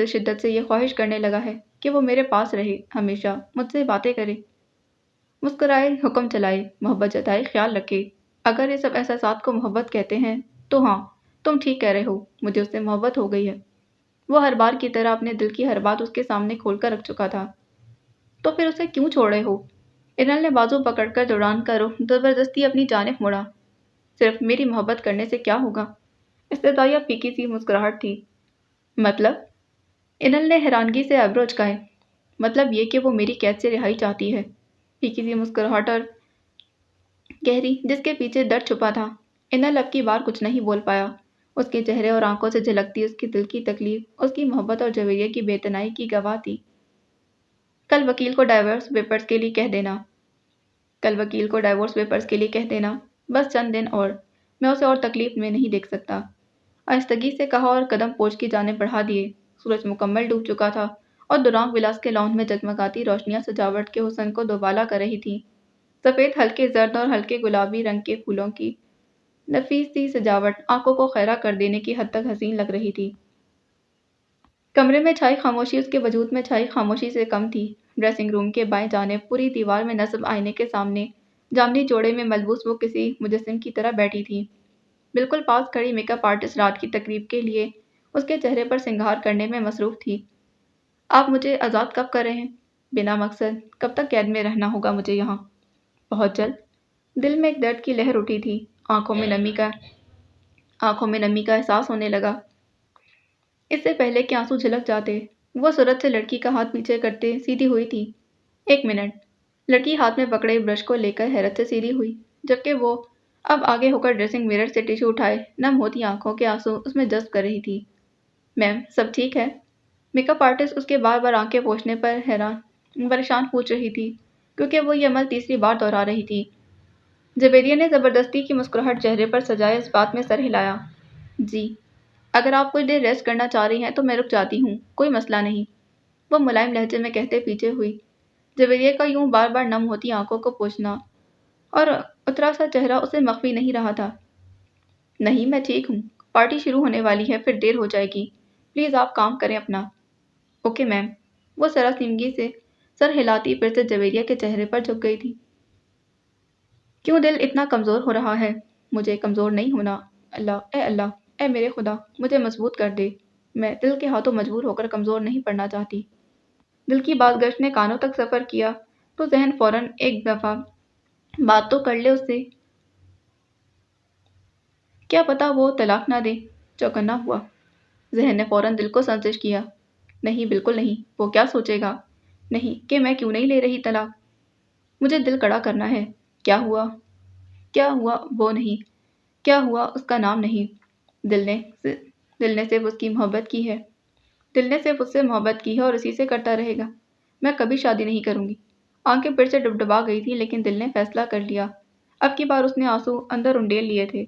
شدت سے یہ خواہش کرنے لگا ہے کہ وہ میرے پاس رہے، ہمیشہ مجھ سے باتیں کرے، مسکرائے، حکم چلائے، محبت جتائے، خیال رکھے۔ اگر یہ سب احساسات کو محبت کہتے ہیں تو ہاں، تم ٹھیک کہہ رہے ہو، مجھے اس سے محبت ہو گئی ہے۔ وہ ہر بار کی طرح اپنے دل کی ہر بات اس کے سامنے کھول کر رکھ چکا تھا۔ تو پھر اسے کیوں چھوڑ رہے ہو؟ انل نے بازو پکڑ کر ڈوران کا رخ زبردستی اپنی جانب موڑا۔ صرف میری محبت کرنے سے کیا ہوگا؟ استدعائیہ پھیکی سی مسکراہٹ تھی۔ مطلب؟ انل نے حیرانگی سے ابرو اچکائے۔ مطلب یہ کہ وہ میری قید سے رہائی چاہتی ہے۔ پھیکی سی مسکراہٹ اور گہری جس کے پیچھے درد چھپا تھا۔ انل اب کی بار کچھ نہیں بول پایا۔ اس کے چہرے اور آنکھوں سے جھلکتی اس کی دل کی تکلیف اس کی محبت اور جویریہ کی بے تنائی کی گواہ تھی۔ کل وکیل کو ڈائیورس پیپرز کے لیے کہہ دینا، بس چند دن اور، میں اسے اور تکلیف میں نہیں دیکھ سکتا۔ آہستگی سے کہا اور قدم پوچھ کی جانب بڑھا دیے۔ سورج مکمل ڈوب چکا تھا اور دورانگ ولاس کے لان میں جگمگاتی روشنیاں سجاوٹ کے حسن کو دوبالا کر رہی تھیں۔ سفید، ہلکے زرد اور ہلکے گلابی رنگ کے پھولوں کی نفیس سی سجاوٹ آنکھوں کو خیرہ کر دینے کی حد تک حسین لگ رہی تھی۔ کمرے میں چھائی خاموشی اس کے وجود میں چھائی خاموشی سے کم تھی۔ ڈریسنگ روم کے بائیں جانب پوری دیوار میں نصب آئینے کے سامنے جامنی جوڑے میں ملبوس وہ کسی مجسم کی طرح بیٹھی تھی۔ بالکل پاس کھڑی میک اپ آرٹسٹ رات کی تقریب کے لیے اس کے چہرے پر سنگھار کرنے میں مصروف تھی۔ آپ مجھے آزاد کب کر رہے ہیں؟ بنا مقصد کب تک قید میں رہنا ہوگا مجھے یہاں؟ بہت جلد۔ دل میں ایک درد کی لہر اٹھی تھی، آنکھوں میں نمی کا احساس ہونے لگا۔ اس سے پہلے کہ آنسو جھلک جاتے، وہ سرعت سے لڑکی کا ہاتھ پیچھے کرتے سیدھی ہوئی تھی۔ 1 منٹ۔ لڑکی ہاتھ میں پکڑے برش کو لے کر حیرت سے سیدھی ہوئی، جبکہ وہ اب آگے ہو کر ڈریسنگ مرر سے ٹیشو اٹھائے نم ہوتی آنکھوں کے آنسو اس میں جذب کر رہی تھی۔ میم، سب ٹھیک ہے؟ میک اپ آرٹسٹ اس کے بار بار آنکھیں پوچھنے پر پریشان پوچھ رہی تھی، کیونکہ وہ یہ عمل تیسری بار دہرا رہی تھی۔ زبیدیہ نے زبردستی کی مسکراہٹ چہرے پر سجائے اس بات میں سر ہلایا۔ جی، اگر آپ کچھ دیر ریسٹ کرنا چاہ رہی ہیں تو میں رک جاتی ہوں، کوئی مسئلہ نہیں، وہ ملائم لہجے میں کہتے پیچھے ہوئی۔ زبیدیہ کا یوں بار بار نم ہوتی آنکھوں کو پوچھنا اور اترا سا چہرہ اسے مخفی نہیں رہا تھا۔ نہیں، میں ٹھیک ہوں، پارٹی شروع ہونے والی ہے، پھر دیر ہو جائے گی، پلیز آپ کام کریں اپنا۔ اوکے میم، وہ سراسیمگی سے سر ہلاتی پھر سے زبیدیہ کے چہرے پر جھک گئی تھی۔ کیوں دل اتنا کمزور ہو رہا ہے؟ مجھے کمزور نہیں ہونا۔ اللہ، اے میرے خدا، مجھے مضبوط کر دے۔ میں دل کے ہاتھوں مجبور ہو کر کمزور نہیں پڑنا چاہتی۔ دل کی بات گشت نے کانوں تک سفر کیا تو ذہن فوراً ایک دفعہ بات تو کر لے اس سے، کیا پتا وہ طلاق نہ دے۔ چوکنا ہوا، ذہن نے فوراً دل کو سنجش کیا۔ نہیں، بالکل نہیں، وہ کیا سوچے گا؟ نہیں کہ میں کیوں نہیں لے رہی طلاق۔ مجھے دل کڑا کرنا ہے۔ کیا ہوا وہ نہیں، کیا ہوا اس کا نام نہیں۔ دل نے صرف اس کی محبت کی ہے، دل نے صرف اس سے محبت کی ہے اور اسی سے کرتا رہے گا۔ میں کبھی شادی نہیں کروں گی۔ آنکھیں پھر سے ڈبڈبا گئی تھی، لیکن دل نے فیصلہ کر لیا۔ اب کی بار اس نے آنسو اندر انڈیل لیے تھے۔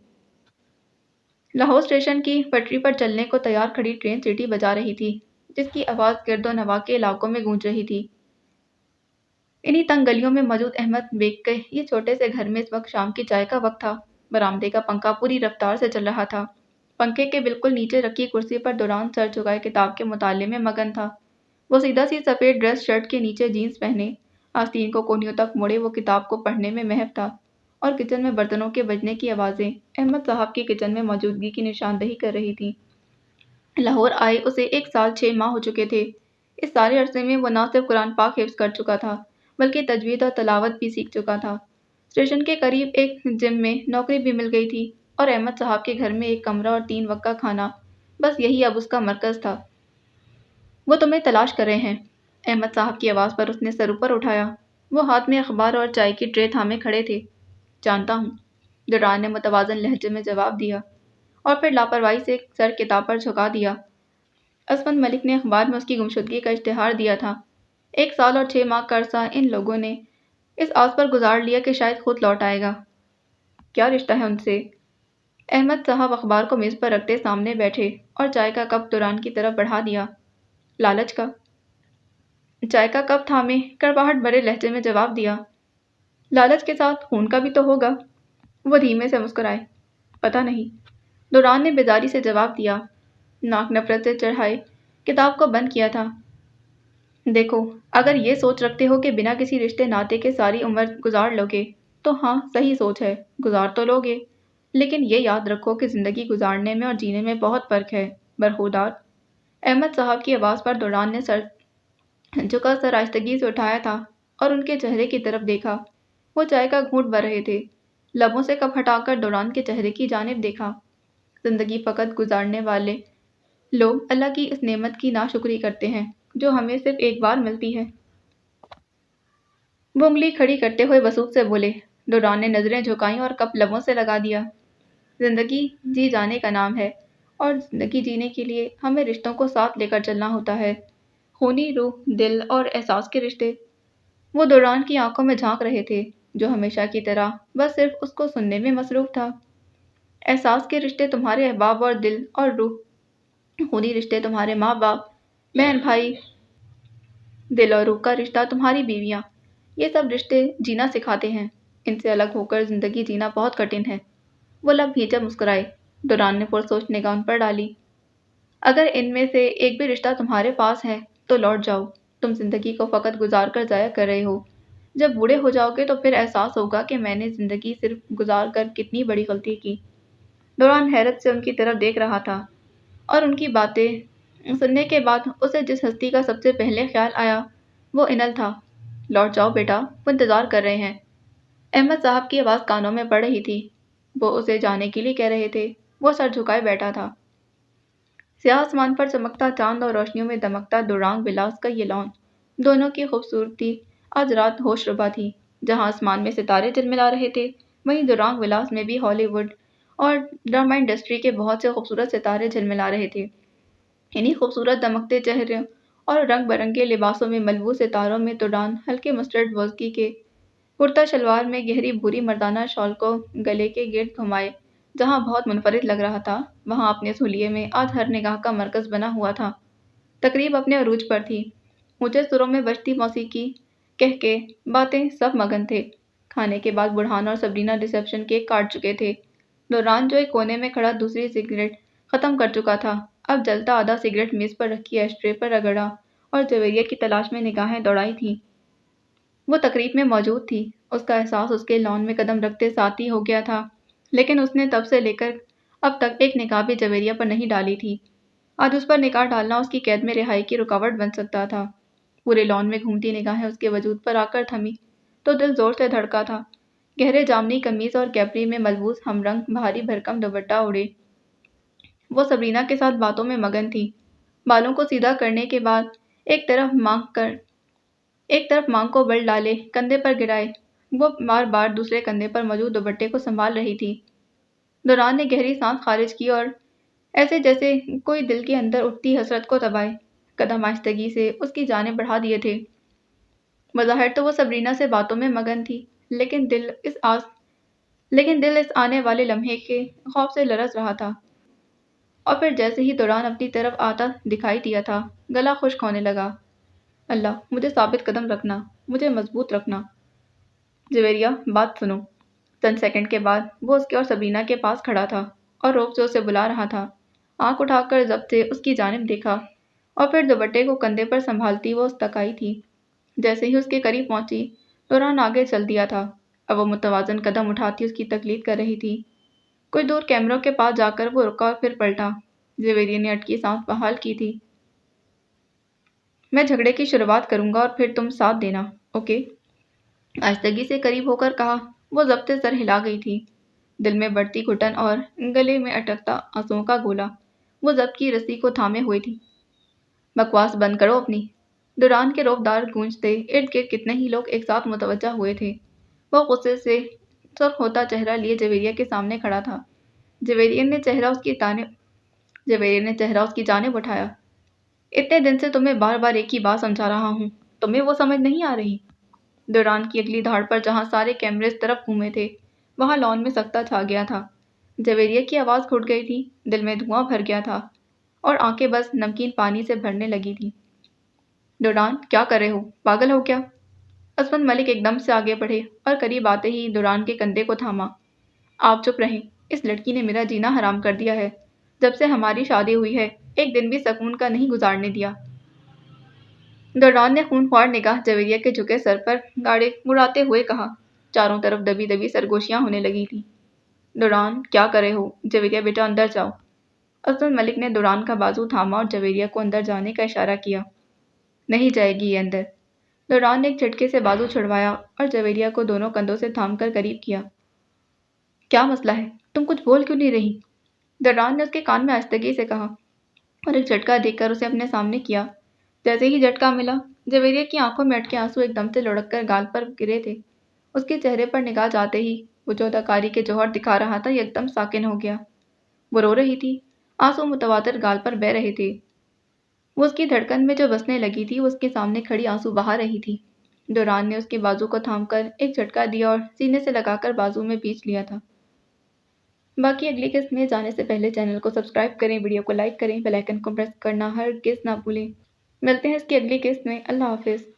لاہور اسٹیشن کی پٹری پر چلنے کو تیار کھڑی ٹرین سیٹی بجا رہی تھی، جس کی آواز گرد و نواح کے علاقوں میں گونج رہی تھی۔ انہی تنگ گلیوں میں موجود احمد بیگ کے یہ چھوٹے سے گھر میں اس وقت شام کی چائے کا وقت تھا۔ برآمدے کا پنکھا پوری رفتار سے چل رہا تھا۔ پنکھے کے بالکل نیچے رکھی کرسی پر دوران سر جھکائے کتاب کے مطالعے میں مگن تھا۔ وہ سیدھا سی سفید ڈریس شرٹ کے نیچے جینز پہنے آستین کو کونیوں تک موڑے وہ کتاب کو پڑھنے میں محو تھا، اور کچن میں برتنوں کے بجنے کی آوازیں احمد صاحب کی کچن میں موجودگی کی نشاندہی کر رہی تھیں۔ لاہور آئے اسے 1 سال 6 ماہ ہو چکے تھے۔ اس سارے عرصے میں وہ نہ صرف قرآن پاک حفظ کر چکا تھا، بلکہ تجوید اور تلاوت بھی سیکھ چکا تھا۔ اسٹیشن کے قریب ایک جم میں نوکری بھی مل گئی تھی، اور احمد صاحب کے گھر میں ایک کمرہ اور 3 وقت کا کھانا، بس یہی اب اس کا مرکز تھا۔ وہ تمہیں تلاش کر رہے ہیں، احمد صاحب کی آواز پر اس نے سر اوپر اٹھایا۔ وہ ہاتھ میں اخبار اور چائے کی ٹرے تھامے کھڑے تھے۔ جانتا ہوں، دران نے متوازن لہجے میں جواب دیا، اور پھر لاپرواہی سے سر کتاب پر جھکا دیا۔ اسفند ملک نے اخبار میں اس کی گمشدگی کا اشتہار دیا تھا۔ 1 سال اور 6 ماہ کا عرصہ ان لوگوں نے اس آس پر گزار لیا کہ شاید خود لوٹ آئے گا۔ کیا رشتہ ہے ان سے؟ احمد صاحب اخبار کو میز پر رکھتے سامنے بیٹھے اور چائے کا کپ دوران کی طرف بڑھا دیا۔ لالچ کا؟ چائے کا کپ تھامے کڑواہٹ بھرے لہجے میں جواب دیا۔ لالچ کے ساتھ خون کا بھی تو ہوگا۔ وہ دھیمے سے مسکرائے۔ پتہ نہیں، دوران نے بیزاری سے جواب دیا۔ ناک نفرت سے چڑھائے کتاب کو بند کیا تھا۔ دیکھو، اگر یہ سوچ رکھتے ہو کہ بنا کسی رشتے ناطے کے ساری عمر گزار لوگے تو ہاں، صحیح سوچ ہے، گزار تو لوگے، لیکن یہ یاد رکھو کہ زندگی گزارنے میں اور جینے میں بہت فرق ہے، برخودار۔ احمد صاحب کی آواز پر دوران نے سر جھکا سر آہستگی سے اٹھایا تھا اور ان کے چہرے کی طرف دیکھا۔ وہ چائے کا گھونٹ بھر رہے تھے۔ لبوں سے کپ ہٹا کر دوران کے چہرے کی جانب دیکھا۔ زندگی فقط گزارنے والے لوگ اللہ کی اس نعمت کی ناشکری کرتے ہیں جو ہمیں صرف ایک بار ملتی ہے۔ وہ انگلی کھڑی کرتے ہوئے وسوخ سے بولے۔ دوران نے نظریں جھکائیں اور کپ لبوں سے لگا دیا۔ زندگی جی جانے کا نام ہے، اور زندگی جینے کے لیے ہمیں رشتوں کو ساتھ لے کر چلنا ہوتا ہے، خونی، روح، دل اور احساس کے رشتے۔ وہ دوران کی آنکھوں میں جھانک رہے تھے، جو ہمیشہ کی طرح بس صرف اس کو سننے میں مصروف تھا۔ احساس کے رشتے تمہارے احباب اور دل اور روح، خونی رشتے تمہارے ماں باپ، بہن بھائی، دل اور روح کا رشتہ تمہاری بیویاں، یہ سب رشتے جینا سکھاتے ہیں۔ ان سے الگ ہو کر زندگی جینا بہت کٹھن ہے۔ وہ لب بھینچا مسکرائے۔ دوران نے پرسوچ نگاہ ان پر ڈالی۔ اگر ان میں سے ایک بھی رشتہ تمہارے پاس ہے تو لوٹ جاؤ، تم زندگی کو فقط گزار کر ضائع کر رہے ہو۔ جب بوڑھے ہو جاؤ گے تو پھر احساس ہوگا کہ میں نے زندگی صرف گزار کر کتنی بڑی غلطی کی۔ دوران حیرت سے ان کی طرف دیکھ رہا تھا۔ اور ان کی باتیں سننے کے بعد اسے جس ہستی کا سب سے پہلے خیال آیا وہ انل تھا۔ لوٹ جاؤ بیٹا، وہ انتظار کر رہے ہیں۔ احمد صاحب کی آواز کانوں میں پڑ رہی تھی۔ وہ اسے جانے کے لیے کہہ رہے تھے۔ وہ سر جھکائے بیٹھا تھا۔ سیاہ آسمان پر چمکتا چاند اور روشنیوں میں دمکتا دورانگ ولاس کا یہ لان، دونوں کی خوبصورتی آج رات ہوش ربا تھی۔ جہاں آسمان میں ستارے جلملا رہے تھے، وہیں دورانگ ولاس میں بھی ہالی ووڈ اور ڈرامہ انڈسٹری کے بہت سے خوبصورت ستارے جلملا رہے تھے۔ انہی خوبصورت دمکتے چہروں اور رنگ برنگے لباسوں میں ملبوس ستاروں میں دوران ہلکے مسٹرڈ وزکی کے کرتا شلوار میں گہری بھوری مردانہ شال کو گلے کے گرد گھمائے جہاں بہت منفرد لگ رہا تھا، وہاں اپنے حلیے میں آج ہر نگاہ کا مرکز بنا ہوا تھا۔ تقریب اپنے عروج پر تھی۔ اونچے سروں میں بجتی موسیقی، کہکے، باتیں، سب مگن تھے۔ کھانے کے بعد بڑھان اور سبرینا ریسیپشن کیک کاٹ چکے تھے۔ دوران جو ایک کونے میں کھڑا دوسری سگریٹ ختم کر چکا تھا، اب جلتا آدھا سگریٹ میز پر رکھی ایش ٹرے پر رگڑا اور جویریہ کی تلاش میں نگاہیں دوڑائی تھیں۔ وہ تقریب میں موجود تھی۔ اس کا احساس اس کے لان میں قدم رکھتے ساتھ ہی ہو گیا تھا، لیکن اس نے تب سے لے کر اب تک ایک نگاہ بھی جویریہ پر نہیں ڈالی تھی۔ آج اس پر نگاہ ڈالنا اس کی قید میں رہائی کی رکاوٹ بن سکتا تھا۔ پورے لان میں گھومتی نگاہیں اس کے وجود پر آ کر تھمی تو دل زور سے دھڑکا تھا۔ گہرے جامنی قمیض اور کیپری میں ملبوس ہم رنگ بھاری بھرکم دوپٹہ اڑے۔ وہ سبرینا کے ساتھ باتوں میں مگن تھی۔ بالوں کو سیدھا کرنے کے بعد ایک طرف مانگ کو بل ڈالے کندھے پر گرائے، وہ بار بار دوسرے کندھے پر موجود دوپٹے کو سنبھال رہی تھی۔ دوران نے گہری سانس خارج کی اور ایسے جیسے کوئی دل کے اندر اٹھتی حسرت کو دبائے، قدم آہستگی سے اس کی جانب بڑھا دیے تھے۔ بظاہر تو وہ سبرینا سے باتوں میں مگن تھی، لیکن دل اس آنے والے لمحے کے خوف سے لرز رہا تھا۔ اور پھر جیسے ہی دوران اپنی طرف آتا دکھائی دیا تھا، گلا خشک ہونے لگا۔ اللہ، مجھے ثابت قدم رکھنا، مجھے مضبوط رکھنا۔ جویریہ، بات سنو۔ چند سیکنڈ کے بعد وہ اس کے اور سبرینا کے پاس کھڑا تھا اور روب سے اسے بلا رہا تھا۔ آنکھ اٹھا کر ضبط سے اس کی جانب دیکھا اور پھر دوپٹے کو کندھے پر سنبھالتی وہ اس تک آئی تھی۔ جیسے ہی اس کے قریب پہنچی، دوران آگے چل دیا تھا۔ اب وہ متوازن قدم اٹھاتی اس کی تقلید کر رہی تھی۔ کچھ دور کیمروں کے پاس جا کر وہ رکا اور پھر پلٹا۔ جویریہ نے اٹکی سانس بحال کی تھی۔ میں جھگڑے کی شروعات کروں گا اور پھر تم ساتھ دینا، اوکے؟ آہستگی سے قریب ہو کر کہا۔ وہ ضبط سے سر ہلا گئی تھی، دل میں بڑھتی گھٹن اور گلے میں اٹکتا آنسوؤں کا گولا۔ وہ ضبط کی رسی کو تھامے ہوئی تھی۔ بکواس بند کرو اپنی۔ دوران کے روبدار گونجتے ارد گرد کتنے ہی لوگ ایک ساتھ متوجہ ہوئے تھے۔ وہ غصے سے سرخ ہوتا چہرہ لیے جویریہ کے سامنے کھڑا تھا۔ جویریہ نے چہرہ اس کی جانب اٹھایا۔ اتنے دن سے تمہیں بار بار ایک ہی بات سمجھا رہا ہوں، تمہیں وہ سمجھ نہیں آ رہی؟ دوران کی اگلی دھاڑ پر جہاں سارے کیمرے اس طرف گھومے تھے، وہاں لان میں سکتہ چھا گیا تھا۔ جویریہ کی آواز گھٹ گئی تھی، دل میں دھواں بھر گیا تھا اور آنکھیں بس نمکین پانی سے بھرنے لگی تھی۔ دوران، کیا کر رہے ہو؟ پاگل ہو کیا؟ عصمت ملک ایک دم سے آگے بڑھے اور قریب آتے ہی دوران کے کندھے کو تھاما۔ آپ چپ رہیں، اس لڑکی نے میرا جینا حرام کر دیا ہے۔ جب سے ہماری شادی ہوئی ہے، ایک دن بھی سکون کا نہیں گزارنے دیا۔ دوران نے خون خوار نگاہ جویریہ کے جھکے سر پر گڑاتے ہوئے کہا۔ چاروں طرف دبی دبی سرگوشیاں ہونے لگی تھیں۔ دوران، کیا کر رہے ہو؟ جویریہ بیٹا اندر جاؤ۔ عصمت ملک نے دوران کا بازو تھاما اور جویریہ کو اندر جانے کا اشارہ کیا۔ نہیں جائے گی یہ اندر۔ دوران نے ایک جھٹکے سے بازو چھڑوایا اور جویریہ کو دونوں کندھوں سے تھام کر قریب کیا۔ کیا مسئلہ ہے؟ تم کچھ بول کیوں نہیں رہی؟ دوران نے اس کے کان میں آہستگی سے کہا اور ایک جھٹکا دے کر اسے اپنے سامنے کیا۔ جیسے ہی جھٹکا ملا، جویریہ کی آنکھوں میں اٹکے آنسو ایک دم سے لڑک کر گال پر گرے تھے۔ اس کے چہرے پر نگاہ جاتے ہی وہ جو اداکاری کے جوہر دکھا رہا تھا یکدم ساکن ہو گیا۔ وہ رو رہی تھی، آنسو متواتر گال پر بہہ رہے تھے۔ وہ اس کی دھڑکن میں جو بسنے لگی تھی وہ اس کے سامنے کھڑی آنسو بہا رہی تھی۔ دوران نے اس کے بازو کو تھام کر ایک جھٹکا دیا اور سینے سے لگا کر بازو میں بیچ لیا تھا۔ باقی اگلی قسط میں جانے سے پہلے چینل کو سبسکرائب کریں، ویڈیو کو لائک کریں، بیل آئیکن کو پریس کرنا ہرگز نہ بھولیں۔ ملتے ہیں اس کی اگلی قسط میں۔ اللہ حافظ۔